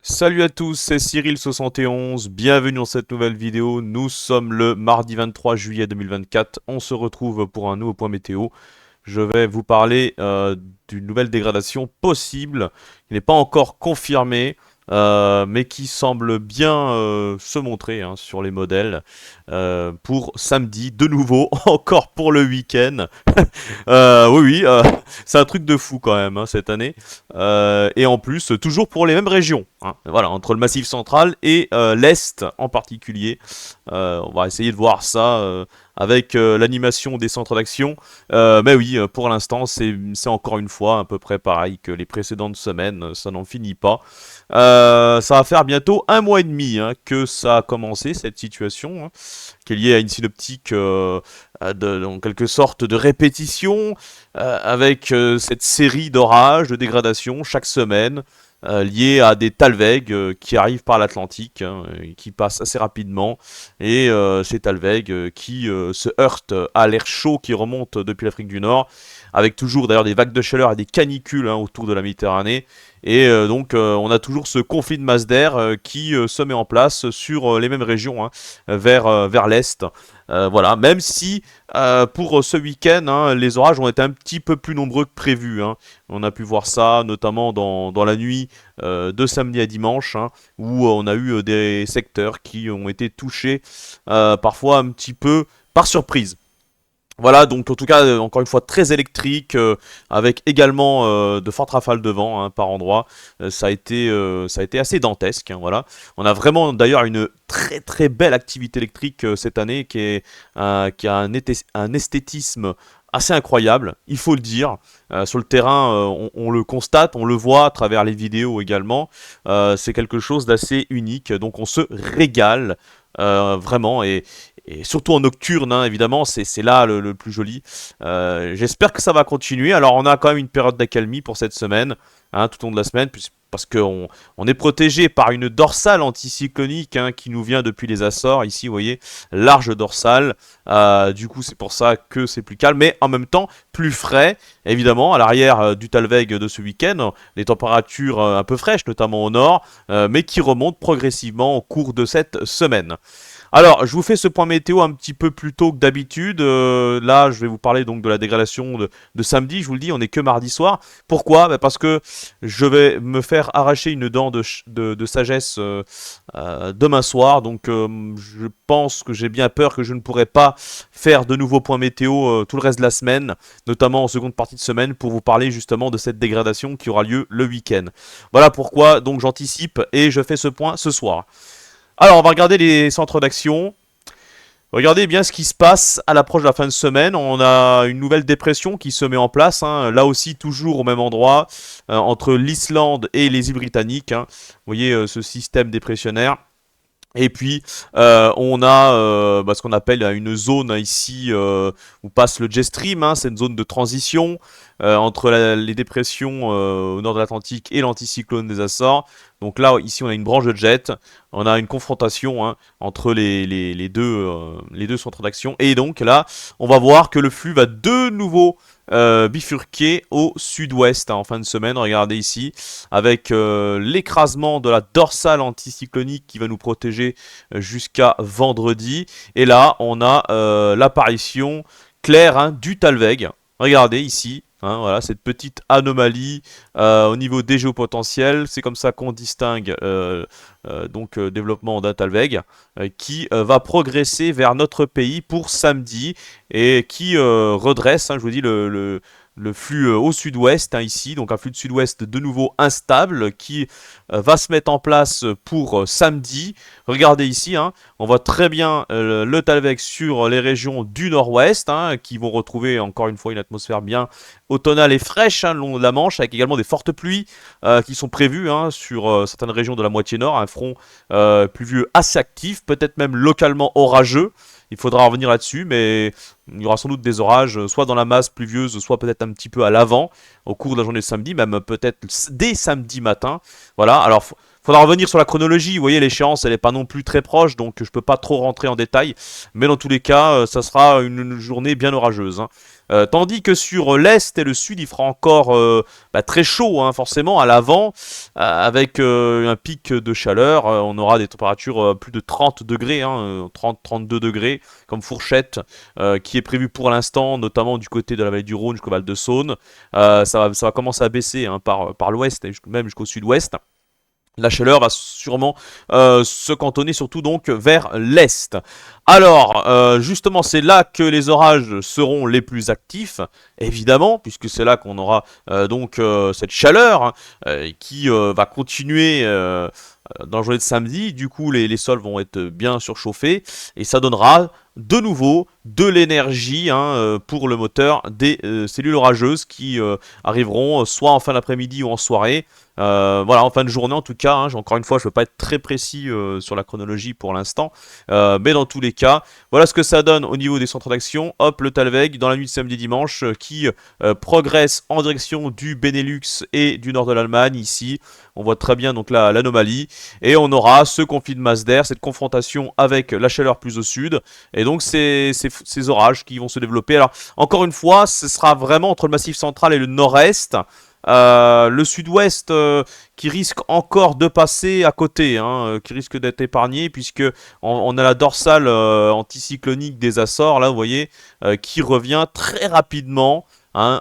Salut à tous, c'est Cyril71, bienvenue dans cette nouvelle vidéo. Nous sommes le mardi 23 juillet 2024, on se retrouve pour un nouveau point météo. Je vais vous parler d'une nouvelle dégradation possible, qui n'est pas encore confirmée, mais qui semble bien se montrer sur les modèles pour samedi, de nouveau, encore pour le week-end. Oui, c'est un truc de fou quand même cette année. Et en plus, toujours pour les mêmes régions. Voilà, entre le Massif central et l'Est en particulier. On va essayer de voir ça avec l'animation des centres d'action. Mais oui, pour l'instant, c'est encore une fois à peu près pareil que les précédentes semaines. Ça n'en finit pas. Ça va faire bientôt un mois et demi que ça a commencé, cette situation, qui est liée à une synoptique en quelque sorte de répétition, avec cette série d'orages, de dégradations chaque semaine, liés à des talwegs qui arrivent par l'Atlantique, et qui passent assez rapidement, et ces talwegs qui se heurtent à l'air chaud qui remonte depuis l'Afrique du Nord, avec toujours d'ailleurs des vagues de chaleur et des canicules autour de la Méditerranée, et donc on a toujours ce conflit de masse d'air qui se met en place sur les mêmes régions, vers l'est. Voilà, même si pour ce week-end, les orages ont été un petit peu plus nombreux que prévu. On a pu voir ça notamment dans la nuit de samedi à dimanche, où on a eu des secteurs qui ont été touchés parfois un petit peu par surprise. Voilà, donc en tout cas, encore une fois, très électrique, avec également de fortes rafales de vent par endroit. Ça a été assez dantesque, voilà. On a vraiment d'ailleurs une très très belle activité électrique cette année qui a un esthétisme assez incroyable, il faut le dire. Sur le terrain, on le constate, on le voit à travers les vidéos également. C'est quelque chose d'assez unique, donc on se régale. Vraiment, et surtout en nocturne, évidemment, c'est là le plus joli. J'espère que ça va continuer. Alors, on a quand même une période d'accalmie pour cette semaine, tout au long de la semaine, parce qu'on on est protégé par une dorsale anticyclonique qui nous vient depuis les Açores. Ici, vous voyez, large dorsale. Du coup, c'est pour ça que c'est plus calme, mais en même temps, plus frais. Évidemment, à l'arrière du Talweg de ce week-end, les températures un peu fraîches, notamment au nord, mais qui remontent progressivement au cours de cette semaine. Alors, je vous fais ce point météo un petit peu plus tôt que d'habitude. Là, je vais vous parler donc de la dégradation de samedi. Je vous le dis, on n'est que mardi soir. Pourquoi? Parce que je vais me faire arracher une dent de sagesse demain soir. Donc, je pense que j'ai bien peur que je ne pourrai pas faire de nouveaux points météo tout le reste de la semaine, notamment en seconde partie de semaine, pour vous parler justement de cette dégradation qui aura lieu le week-end. Voilà pourquoi donc j'anticipe et je fais ce point ce soir. Alors, on va regarder les centres d'action. Regardez bien ce qui se passe à l'approche de la fin de semaine. On a une nouvelle dépression qui se met en place, là aussi toujours au même endroit, entre l'Islande et les îles Britanniques. Vous voyez ce système dépressionnaire. Et puis on a ce qu'on appelle une zone ici où passe le jet stream, c'est une zone de transition entre les dépressions au nord de l'Atlantique et l'anticyclone des Açores. Donc là ici on a une branche de jet, on a une confrontation entre les deux centres d'action. Et donc là on va voir que le flux va de nouveau bifurquer au sud-ouest en fin de semaine. Regardez ici, avec l'écrasement de la dorsale anticyclonique qui va nous protéger jusqu'à vendredi. Et là, on a l'apparition claire du Talweg. Regardez ici. Voilà, cette petite anomalie au niveau des géopotentiels, c'est comme ça qu'on distingue développement d'un Talweg qui va progresser vers notre pays pour samedi et qui redresse, je vous dis, le flux au sud-ouest ici, donc un flux de sud-ouest de nouveau instable qui va se mettre en place pour samedi. Regardez ici, on voit très bien le Talweg sur les régions du nord-ouest qui vont retrouver encore une fois une atmosphère bien automnale et fraîche le long de la Manche, avec également des fortes pluies qui sont prévues sur certaines régions de la moitié nord, un front pluvieux assez actif, peut-être même localement orageux. Il faudra revenir là-dessus, mais il y aura sans doute des orages, soit dans la masse pluvieuse, soit peut-être un petit peu à l'avant, au cours de la journée de samedi, même peut-être dès samedi matin. Voilà, alors Faudra revenir sur la chronologie, vous voyez l'échéance elle est pas non plus très proche, donc je peux pas trop rentrer en détail, mais dans tous les cas ça sera une journée bien orageuse, hein. Tandis que sur l'est et le sud il fera encore très chaud, hein, forcément à l'avant, avec un pic de chaleur, on aura des températures plus de 30 degrés, hein, 30-32 degrés comme fourchette, qui est prévue pour l'instant, notamment du côté de la vallée du Rhône jusqu'au Val de Saône. Ça va commencer à baisser, hein, par l'ouest, même jusqu'au sud-ouest. La chaleur va sûrement se cantonner surtout donc vers l'est. Alors, justement, c'est là que les orages seront les plus actifs, évidemment, puisque c'est là qu'on aura cette chaleur, hein, qui va continuer dans la journée de samedi. Du coup, les sols vont être bien surchauffés et ça donnera de nouveau de l'énergie, hein, pour le moteur des cellules orageuses qui arriveront soit en fin d'après-midi ou en soirée. Voilà, en fin de journée en tout cas, hein, encore une fois je ne veux pas être très précis sur la chronologie pour l'instant, mais dans tous les cas, voilà ce que ça donne au niveau des centres d'action. Hop, le Talweg dans la nuit de samedi dimanche qui progresse en direction du Benelux et du nord de l'Allemagne. Ici on voit très bien donc l'anomalie, et on aura ce conflit de masse d'air, cette confrontation avec la chaleur plus au sud, et donc ces orages qui vont se développer. Alors encore une fois, ce sera vraiment entre le massif central et le nord-est. Le sud-ouest qui risque encore de passer à côté, hein, qui risque d'être épargné, puisque on a la dorsale anticyclonique des Açores, là vous voyez, qui revient très rapidement, hein,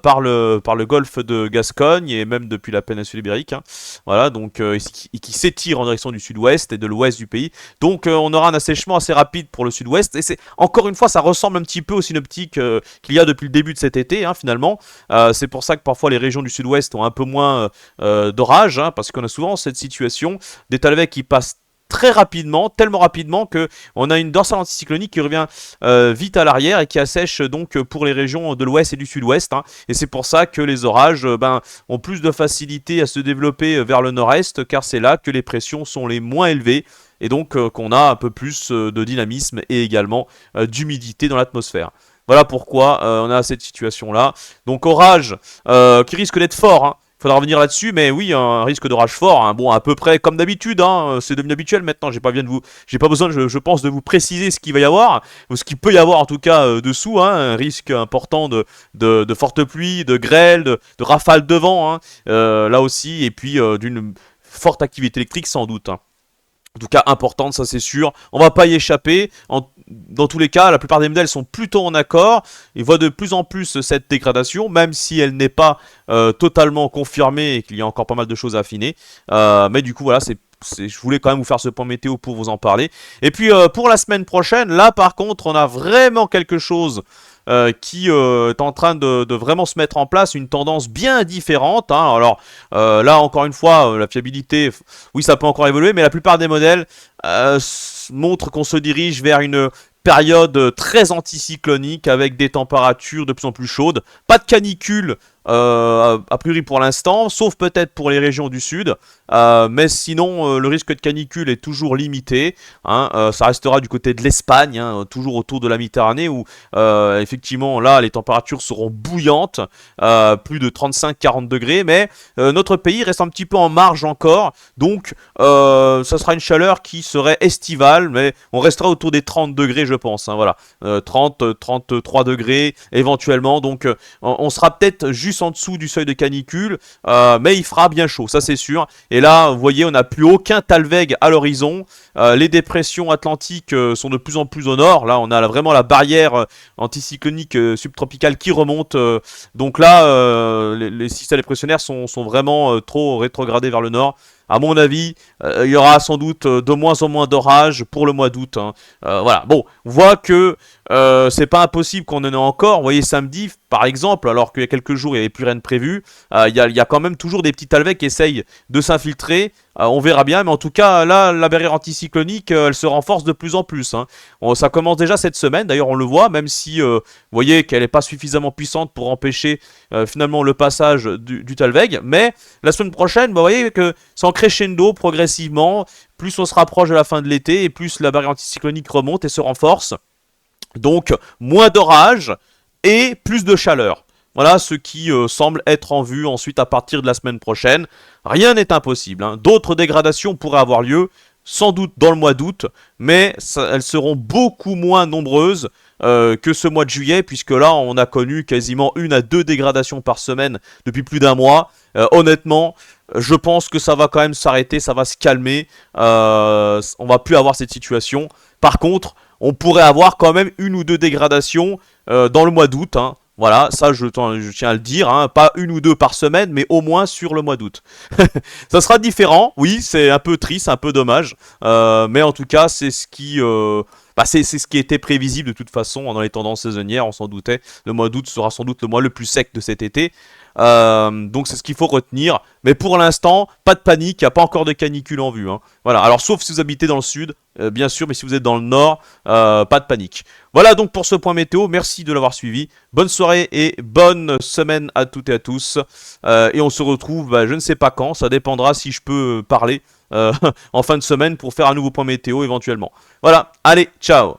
par le golfe de Gascogne et même depuis la péninsule ibérique, hein. Voilà, donc qui s'étire en direction du sud-ouest et de l'ouest du pays. Donc on aura un assèchement assez rapide pour le sud-ouest, et c'est encore une fois ça ressemble un petit peu aux synoptiques qu'il y a depuis le début de cet été, hein, finalement. C'est pour ça que parfois les régions du sud-ouest ont un peu moins d'orage, hein, parce qu'on a souvent cette situation des Talwegs qui passent très rapidement, tellement rapidement que on a une dorsale anticyclonique qui revient vite à l'arrière et qui assèche donc pour les régions de l'ouest et du sud-ouest, hein. Et c'est pour ça que les orages ont plus de facilité à se développer vers le nord-est, car c'est là que les pressions sont les moins élevées, et donc qu'on a un peu plus de dynamisme et également d'humidité dans l'atmosphère. Voilà pourquoi on a cette situation-là. Donc orage qui risque d'être fort, hein. Faudra revenir là-dessus, mais oui, un risque d'orage fort, hein. Bon, à peu près comme d'habitude, hein, c'est devenu habituel maintenant. J'ai pas besoin, je pense, de vous préciser ce qu'il va y avoir, ou ce qu'il peut y avoir en tout cas dessous, hein, un risque important de fortes pluies, de grêle, de rafales de vent, hein, là aussi, et puis d'une forte activité électrique sans doute, hein. En tout cas importante, ça c'est sûr. On va pas y échapper. Dans tous les cas, la plupart des modèles sont plutôt en accord. Ils voient de plus en plus cette dégradation, même si elle n'est pas totalement confirmée et qu'il y a encore pas mal de choses à affiner. Mais du coup, voilà, je voulais quand même vous faire ce point météo pour vous en parler. Et puis pour la semaine prochaine, là par contre, on a vraiment quelque chose qui est en train de vraiment se mettre en place, une tendance bien différente, hein. Alors là encore une fois, la fiabilité, oui ça peut encore évoluer, mais la plupart des modèles montrent qu'on se dirige vers une période très anticyclonique avec des températures de plus en plus chaudes. Pas de canicule a priori pour l'instant, sauf peut-être pour les régions du sud, mais sinon le risque de canicule est toujours limité, hein. Ça restera du côté de l'Espagne, hein, toujours autour de la Méditerranée, où effectivement là les températures seront bouillantes, plus de 35-40 degrés, mais notre pays reste un petit peu en marge encore, donc ça sera une chaleur qui serait estivale, mais on restera autour des 30 degrés je pense, hein, voilà, 30-33 degrés éventuellement, donc on sera peut-être juste en dessous du seuil de canicule, mais il fera bien chaud, ça c'est sûr. Et là, vous voyez, on n'a plus aucun Talweg à l'horizon. Les dépressions atlantiques sont de plus en plus au nord. Là, on a vraiment la barrière anticyclonique subtropicale qui remonte. Donc là, les systèmes dépressionnaires sont vraiment trop rétrogradés vers le nord. À mon avis, il y aura sans doute de moins en moins d'orages pour le mois d'août, hein. Voilà, bon, on voit que c'est pas impossible qu'on en ait encore. Vous voyez, samedi, par exemple, alors qu'il y a quelques jours, il n'y avait plus rien de prévu, il y a quand même toujours des petits Talwegs qui essayent de s'infiltrer. On verra bien, mais en tout cas, là, la barrière anticyclonique, elle se renforce de plus en plus, hein. Ça commence déjà cette semaine, d'ailleurs, on le voit, même si, vous voyez qu'elle n'est pas suffisamment puissante pour empêcher finalement le passage du Talweg. Mais la semaine prochaine, vous voyez que c'est en crescendo progressivement. Plus on se rapproche de la fin de l'été, et plus la barrière anticyclonique remonte et se renforce. Donc, moins d'orage et plus de chaleur. Voilà ce qui semble être en vue ensuite à partir de la semaine prochaine. Rien n'est impossible, hein. D'autres dégradations pourraient avoir lieu, sans doute dans le mois d'août, mais elles seront beaucoup moins nombreuses que ce mois de juillet, puisque là on a connu quasiment 1 à 2 dégradations par semaine depuis plus d'1 mois. Honnêtement, je pense que ça va quand même s'arrêter, ça va se calmer, on va plus avoir cette situation. Par contre, on pourrait avoir quand même 1 ou 2 dégradations dans le mois d'août, hein. Voilà, ça je tiens à le dire, hein, pas 1 ou 2 par semaine, mais au moins sur le mois d'août. Ça sera différent, oui, c'est un peu triste, un peu dommage, mais en tout cas c'est ce qui... c'est ce qui était prévisible de toute façon dans les tendances saisonnières, on s'en doutait. Le mois d'août sera sans doute le mois le plus sec de cet été. Donc c'est ce qu'il faut retenir. Mais pour l'instant, pas de panique, il n'y a pas encore de canicule en vue, hein. Voilà, alors sauf si vous habitez dans le sud, bien sûr, mais si vous êtes dans le nord, pas de panique. Voilà donc pour ce point météo, merci de l'avoir suivi. Bonne soirée et bonne semaine à toutes et à tous. Et on se retrouve, je ne sais pas quand, ça dépendra si je peux parler en fin de semaine pour faire un nouveau point météo éventuellement. Voilà, allez, ciao.